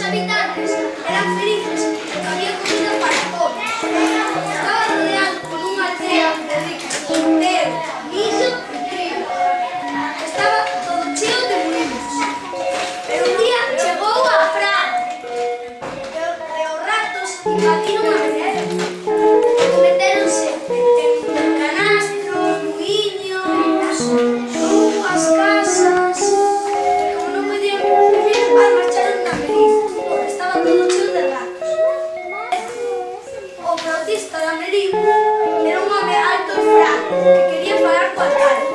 habitantes eran felices porque había comida para todos. Estaba rodeado por unha aldea de ricos, pero, millo e trigo. Estaba todo cheo de molinos. Pero un día chegou a praga e os ratos invadiron a merced. Metéronse en canastros, muiños, rúas, casas. E como non podían vivir, marcharon da Merida, porque estaba todo cheo de ratos. O flautista da Merida era un home alto e fraco que quería falar co alcalde.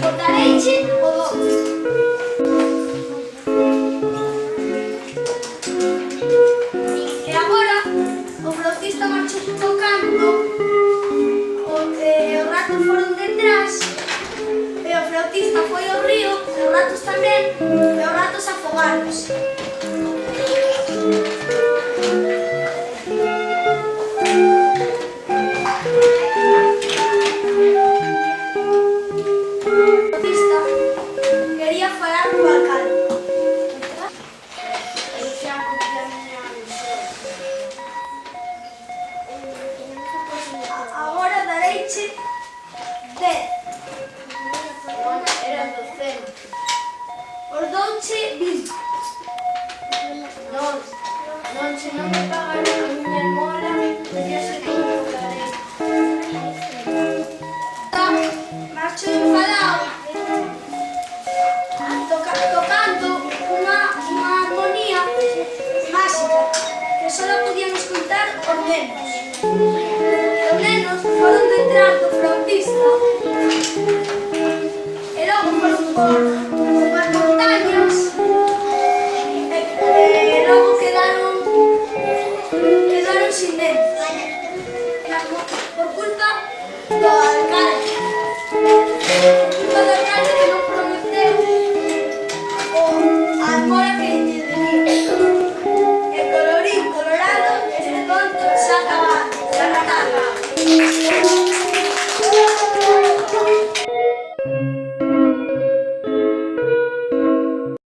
Botareiche o doce. E agora o flautista marchou tocando, os ratos foron detrás, e o flautista foi ao río, e os ratos tamén, e os ratos afogáronse. Quería falar co alcalde. Agora dareiche 10. Eran 200. Os douche 20. Non, se non me pagaron a miña mola, teria ser todo o que darei. Marcho enfadado. Tocando unha armonía máxica que só podían escutar os nenos. Os nenos foron detrás do flautista e logo foron por